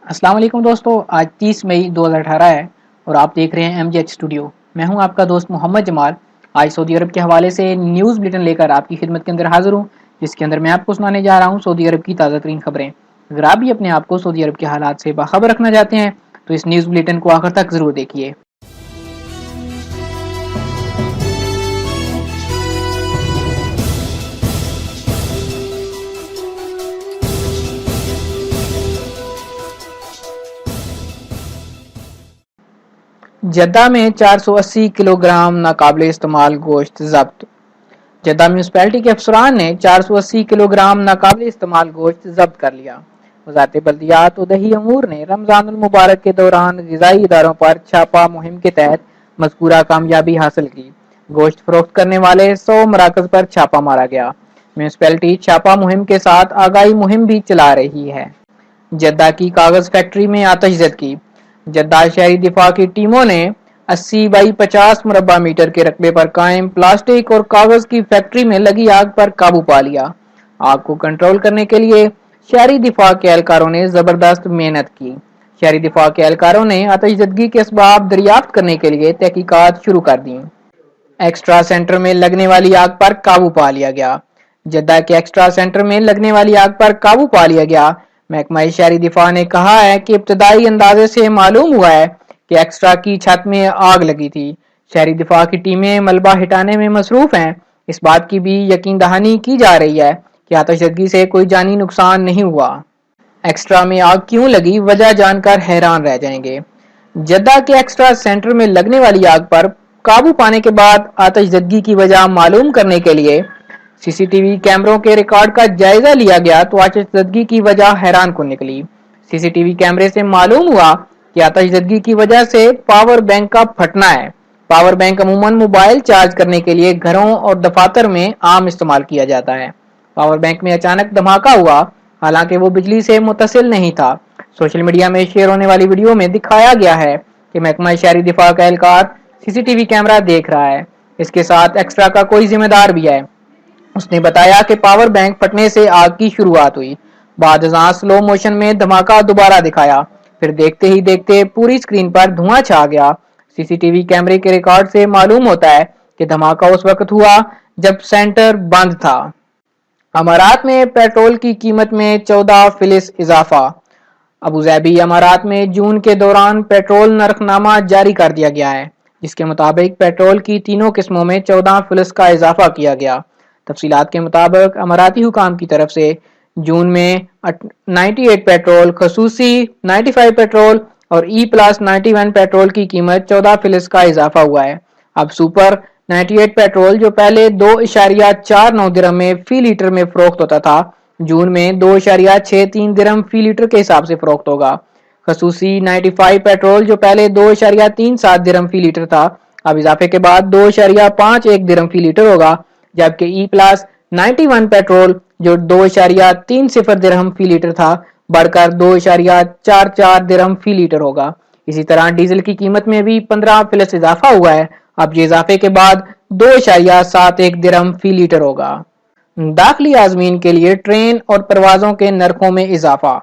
अस्सलाम वालेकुम दोस्तों, आज 30 मई 2018 है और आप देख रहे हैं MGH स्टूडियो। मैं हूं आपका दोस्त मोहम्मद जमाल। आज सऊदी अरब के हवाले से न्यूज़ बुलेटिन लेकर आपकी खिदमत के अंदर हाजिर हूं, जिसके अंदर मैं आपको सुनाने जा रहा हूं सऊदी अरब की ताज़ा तरीन खबरें। अगर आप भी अपने आप को सऊदी अरब के हालात से बाखबर रखना चाहते हैं तो इस न्यूज़ बुलेटिन को आखिर तक जरूर देखिए। जद्दा में 480 किलोग्राम नाकाबिले इस्तेमाल गोश्त जब्त। जद्दा म्यूनसिपैलिटी के अफसरान ने 480 किलोग्राम नाकाबिले इस्तेमाल गोश्त जब्त कर लिया। वजारत बल्दियात और दही अमूर ने रमजान उल मुबारक के दौरान ग़िज़ाई इदारों पर छापा मुहिम के तहत मज़कूरा कामयाबी हासिल की। गोश्त फरोख्त करने वाले 100 मराकज़ पर छापा मारा गया। म्यूनसिपैलिटी छापा मुहिम के साथ आगाही मुहिम भी चला रही है। जद्दा की कागज फैक्ट्री में आतिशज़दगी। जद्दा शहरी दिफा की टीमों ने 80 बाई 50 मुरब्बा मीटर के रकबे पर कायम प्लास्टिक और कागज की फैक्ट्री में लगी आग पर काबू पा लिया। आग को कंट्रोल करने के लिए शहरी दिफा के एहलकारों ने जबरदस्त मेहनत की। शहरी दिफा के एहलकारों ने आतिशज़दगी के असबाब दरियाफ्त करने के लिए तहकीकात शुरू कर दी। एक्स्ट्रा सेंटर में लगने वाली आग पर काबू पा लिया गया। जद्दा के एक्स्ट्रा सेंटर में लगने वाली आग पर काबू पा लिया गया। महकमा शहरी दिफा ने कहा है कि इब्तदाई अंदाजे से मालूम हुआ है कि एक्स्ट्रा की छत में आग लगी थी। शहरी दिफा की टीमें मलबा हटाने में मसरूफ हैं। इस बात की भी यकीन दहानी की जा रही है कि आतिशज़दगी से कोई जानी नुकसान नहीं हुआ। एक्स्ट्रा में आग क्यों लगी, वजह जानकर हैरान रह जाएंगे। जद्दा के एक्स्ट्रा सेंटर में लगने वाली आग पर काबू पाने के बाद आतिशज़दगी की वजह मालूम करने के लिए सीसीटीवी कैमरों के रिकॉर्ड का जायजा लिया गया तो आतिशज़दगी की वजह हैरान को निकली। सीसीटीवी कैमरे से मालूम हुआ कि आतिशज़दगी की वजह से पावर बैंक का फटना है। पावर बैंक अमूमन मोबाइल चार्ज करने के लिए घरों और दफातर में आम इस्तेमाल किया जाता है। पावर बैंक में अचानक धमाका हुआ, हालांकि वो बिजली से मुत्तसिल नहीं था। सोशल मीडिया में शेयर होने वाली वीडियो में दिखाया गया है कि महकमा शहरी दिफा का एहलकार सीसीटीवी कैमरा देख रहा है। इसके साथ एक्स्ट्रा का कोई जिम्मेदार भी है। उसने बताया कि पावर बैंक फटने से आग की शुरुआत हुई, बाद स्लो मोशन में धमाका दोबारा दिखाया, फिर देखते ही देखते पूरी स्क्रीन पर धुआं छा गया। सीसीटीवी कैमरे के रिकॉर्ड से मालूम होता है कि धमाका उस वक्त हुआ जब सेंटर बंद था। अमारात में पेट्रोल की कीमत में 14% इजाफा। अबूज़ाबी अमारात में जून के दौरान पेट्रोल नरखनामा जारी कर दिया गया है, जिसके मुताबिक पेट्रोल की तीनों किस्मों में 14% का इजाफा किया गया। तफसीलात के मुताबिक अमाराती हुकाम की तरफ से जून में 98 पेट्रोल, खसूसी 95 पेट्रोल और E+ 91 पेट्रोल की कीमत 14% का इजाफा हुआ है। अब सुपर 98 पेट्रोल जो पहले 2.49 दिरहम में फी लीटर में फरोख्त होता था, जून में 2.63 दिरहम फी लीटर के हिसाब से फरोख्त होगा। खसूसी 95 पेट्रोल जो पहले 2.37 दिरहम फी लीटर था, अब इजाफे के बाद 2.51 दिरहम फी लीटर होगा, जबकि E+ 91 पेट्रोल जो 2.30 दिरहम फी लीटर था, बढ़कर 2.44 दिरहम फी लीटर होगा। इसी तरह डीजल की कीमत में भी 15% इजाफा हुआ है। अब ये इजाफे के बाद 2.71 दिरहम फी लीटर होगा। दाखिली आज़मीन के लिए ट्रेन और परवाजों के नरखों में इजाफा।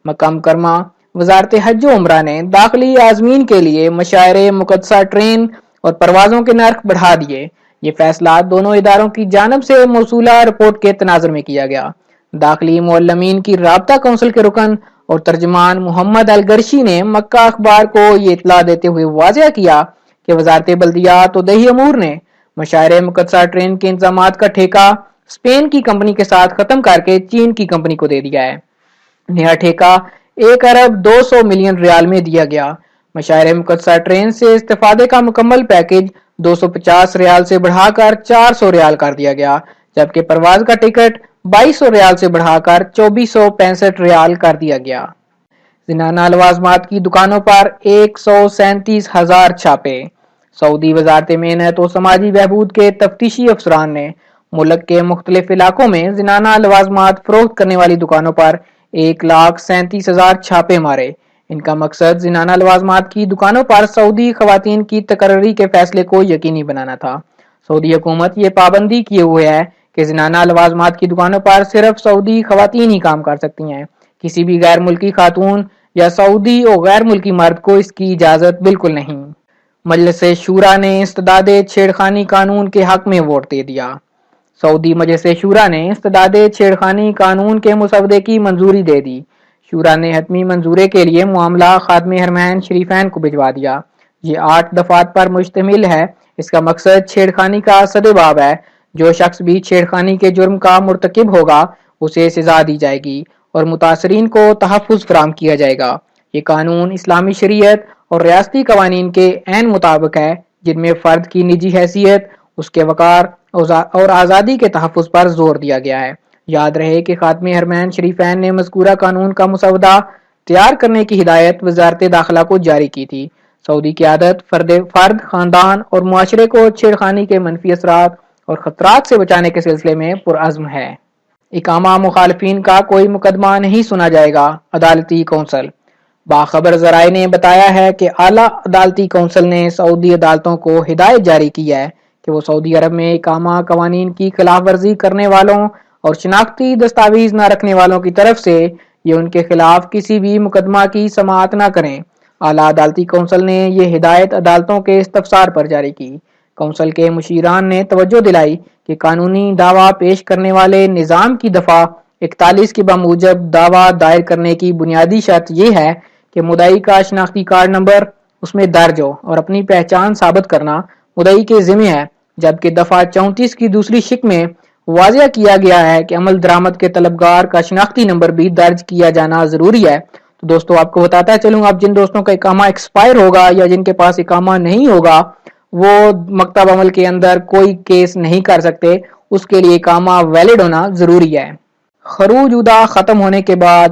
मक्का मुकरमा वजारत हज व उमरा ने दाखिली आज़मीन के लिए मशाइरे मुक़द्दसा ट्रेन और परवाजों के नर्ख बढ़ा दिए। ये फैसला दोनों इदारों की जानब से मौसूला रिपोर्ट के तनाजुर में किया गया। दाखिली मुअल्लमीन की राब्ता काउंसिल के रुकन और तर्जमान मोहम्मद अल गर्शी ने मक्का अखबार को ये इत्तला देते हुए वाज़ेह किया कि वजारत बल्दियात और दही अमूर ने मशाइरे मुक़द्दसा ट्रेन के इंतजामात का ठेका स्पेन की कंपनी के साथ खत्म करके चीन की कंपनी को दे दिया है। नया ठेका 1 अरब 200 मिलियन रियाल में दिया गया। मशाइरे मुक़द्दसा ट्रेन से इस्तेफादे का मुकम्मल पैकेज 250 रियाल से बढ़ाकर 400 रियाल कर दिया गया, जबकि परवाज का टिकट 2200 रियाल से बढ़ाकर 2465 रियाल कर दिया गया। ज़नाना लवाज़मात की दुकानों पर 137,000 छापे। सऊदी वजारत मेहनत और समाजी बहबूद के तफ्तीशी अफसरान ने मुल्क के मुख्तलिफ इलाकों में ज़नाना लवाज़मात फरोख्त करने वाली दुकानों पर 1,37,000 छापे मारे। इनका मकसद ज़नाना लवाज़मात की दुकानों पर सऊदी खवातीन की तकर्री के फैसले को यकीनी बनाना था। सऊदी हुकूमत ये पाबंदी किए हुए है कि ज़नाना लवाज़मात की दुकानों पर सिर्फ सऊदी खवातीन ही काम कर सकती हैं। किसी भी गैर मुल्की खातून یا سعودی اور غیر ملکی مرد کو اس کی اجازت بالکل نہیں۔ مجلس شورا نے استداد چھیڑخانی قانون کے حق میں ووٹ دے دیا۔ سعودی مجلس شورا نے استداد چھیڑخانی قانون کے مسودے کی منظوری دے دی۔ شورا نے حتمی منظورے کے لیے معاملہ خادم حرمین شریفین کو بھجوا دیا۔ یہ 8 دفعات پر مشتمل ہے۔ اس کا مقصد چھیڑخانی کا سدباب ہے۔ جو شخص بھی چھیڑخانی کے جرم کا مرتکب ہوگا اسے سزا دی جائے گی اور متاثرین کو تحفظ فراہم کیا جائے گا۔ یہ قانون اسلامی شریعت اور ریاستی قوانین کے عین مطابق ہے، جن میں فرد کی نجی حیثیت، اس کے وقار اور آزادی کے تحفظ پر زور دیا گیا ہے۔ یاد رہے کہ خادم حرمین شریفین نے مذکورہ قانون کا مسودہ تیار کرنے کی ہدایت وزارت داخلہ کو جاری کی تھی۔ سعودی قیادت فرد، خاندان اور معاشرے کو چھیڑخانی کے منفی اثرات اور خطرات سے بچانے کے سلسلے میں پرعزم ہے۔ اقامہ مخالفین کا کوئی مقدمہ نہیں سنا جائے گا، عدالتی کونسل۔ باخبر ذرائع نے بتایا ہے کہ اعلیٰ عدالتی کونسل نے سعودی عدالتوں کو ہدایت جاری کی ہے کہ وہ سعودی عرب میں اقامہ قوانین کی خلاف ورزی کرنے والوں اور شناختی دستاویز نہ رکھنے والوں کی طرف سے یہ ان کے خلاف کسی بھی مقدمہ کی سماعت نہ کریں۔ اعلیٰ عدالتی کونسل نے یہ ہدایت عدالتوں کے استفسار پر جاری کی۔ کونسل کے مشیران نے توجہ دلائی کہ قانونی دعویٰ پیش کرنے والے نظام کی دفعہ 41 کی بموجب دعویٰ دائر کرنے کی بنیادی شرط یہ ہے کہ مدعی کا شناختی کارڈ نمبر اس میں درج ہو اور اپنی پہچان ثابت کرنا مدعی کے ذمہ ہے، جبکہ دفعہ 34 کی دوسری شق میں واضح کیا گیا ہے کہ عمل درآمد کے طلبگار کا شناختی نمبر بھی درج کیا جانا ضروری ہے۔ تو دوستو آپ کو بتاتا چلوں، آپ جن دوستوں کا اقامہ ایکسپائر ہوگا یا جن کے پاس اقامہ نہیں ہوگا وہ مکتب عمل کے اندر کوئی کیس نہیں کر سکتے، اس کے لیے اقامہ ویلڈ ہونا ضروری ہے۔ خروج عہدہ ختم ہونے کے بعد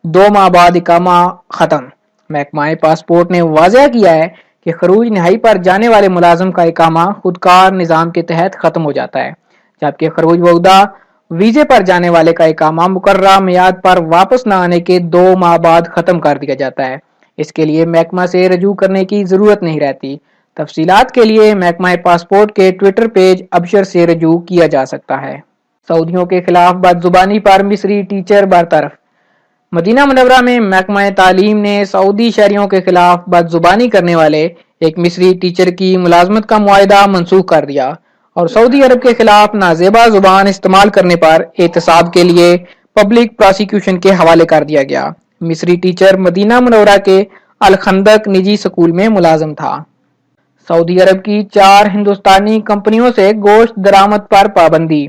2 ماہ بعد اقامہ ختم۔ محکمہ پاسپورٹ نے واضح کیا ہے کہ خروج نہائی پر جانے والے ملازم کا اقامہ خودکار نظام کے تحت ختم ہو جاتا ہے، جبکہ خروج وعدہ ویزے پر جانے والے کا اقامہ مقررہ میعاد پر واپس نہ آنے کے 2 ماہ بعد ختم کر دیا جاتا ہے۔ اس کے لیے محکمہ سے رجوع کرنے کی ضرورت نہیں رہتی۔ تفصیلات کے لیے محکمہ پاسپورٹ کے ٹویٹر پیج ابشر سے رجوع کیا جا سکتا ہے۔ سعودیوں کے خلاف بدزبانی پر مصری ٹیچر برطرف۔ مدینہ منورہ میں محکمہ تعلیم نے سعودی شہریوں کے خلاف بدزبانی کرنے والے ایک مصری ٹیچر کی ملازمت کا معاہدہ منسوخ کر دیا اور سعودی عرب کے خلاف نازیبا زبان استعمال کرنے پر احتساب کے لیے پبلک پراسیکیوشن کے حوالے کر دیا گیا۔ مصری ٹیچر مدینہ منورہ کے الخندق نجی سکول میں ملازم تھا۔ سعودی عرب کی 4 ہندوستانی کمپنیوں سے گوشت درآمد پر پابندی۔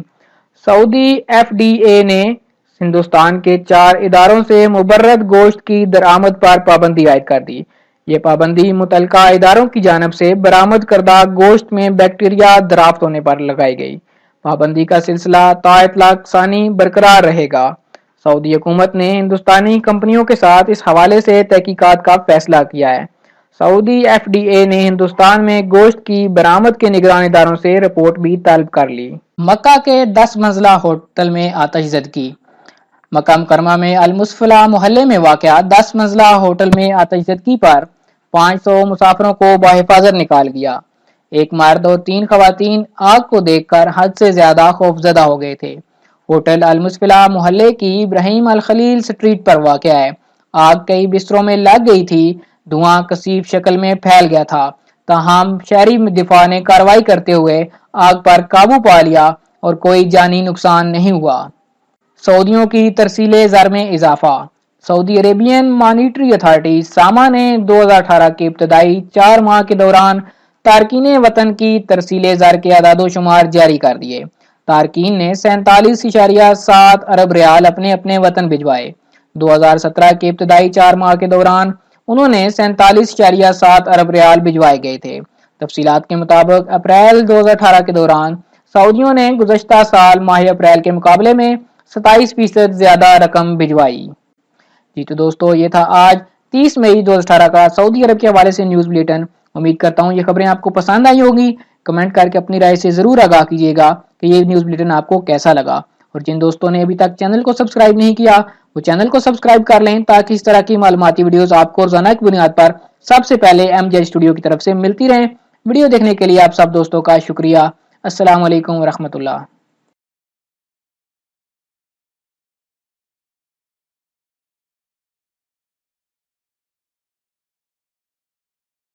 سعودی FDA نے ہندوستان کے 4 اداروں سے مبرد گوشت کی درآمد پر پابندی عائد کر دی۔ یہ پابندی متعلقہ اداروں کی جانب سے برآمد کردہ گوشت میں بیکٹیریا دریافت ہونے پر لگائی گئی۔ پابندی کا سلسلہ تا اطلاق ثانی برقرار رہے گا۔ سعودی حکومت نے ہندوستانی کمپنیوں کے ساتھ اس حوالے سے تحقیقات کا فیصلہ کیا ہے۔ سعودی FDA نے ہندوستان میں گوشت کی برآمد کے نگران اداروں سے رپورٹ بھی طلب کر لی۔ مکہ کے 10 منزلہ ہوٹل میں آتش زدگی۔ مکہ مکرمہ میں المصفلہ محلے میں واقع 10 منزلہ ہوٹل میں آتش زدگی پر 500 مسافروں کو بحفاظت نکال گیا۔ ایک مرد اور 3 خواتین آگ کو دیکھ کر حد سے زیادہ خوفزدہ ہو گئے تھے۔ ہوٹل المصفلہ محلے کی ابراہیم الخلیل سٹریٹ پر واقع ہے۔ آگ کئی بستروں میں لگ گئی تھی، دھواں کثیف شکل میں پھیل گیا تھا، تاہم شہری دفاع نے کارروائی کرتے ہوئے آگ پر قابو پا لیا اور کوئی جانی نقصان نہیں ہوا۔ سعودیوں کی ترسیل زر میں اضافہ۔ سعودی عربین مانیٹری اتھارٹی ساما نے 2018 کے ابتدائی 4 ماہ کے دوران تارکین وطن کی ترسیل زر کے اعداد و شمار جاری کر دیے۔ تارکین نے 47.7 ارب ریال اپنے اپنے وطن بھجوائے۔ 2017 کے ابتدائی 4 ماہ کے دوران انہوں نے 47.7 ارب ریال بھجوائے گئے تھے۔ تفصیلات کے مطابق اپریل 2018 کے دوران سعودیوں نے گزشتہ سال ماہ اپریل کے مقابلے میں 27% زیادہ رقم بھجوائی۔ جی تو دوستو یہ تھا آج 30 مئی 2018 کا سعودی عرب کے حوالے سے نیوز بلیٹن۔ امید کرتا ہوں یہ خبریں آپ کو پسند آئی ہوگی۔ کمنٹ کر کے اپنی رائے سے ضرور آگاہ کیجیے گا کہ یہ نیوز بلیٹن آپ کو کیسا لگا، اور جن دوستوں نے ابھی تک چینل کو سبسکرائب نہیں کیا وہ چینل کو سبسکرائب کر لیں تاکہ اس طرح کی معلوماتی ویڈیوز آپ کو روزانہ کی بنیاد پر سب سے پہلے MJ اسٹوڈیو کی طرف سے ملتی رہیں۔ ویڈیو دیکھنے کے لیے آپ سب دوستوں کا شکریہ۔ السلام علیکم ورحمۃ اللہ۔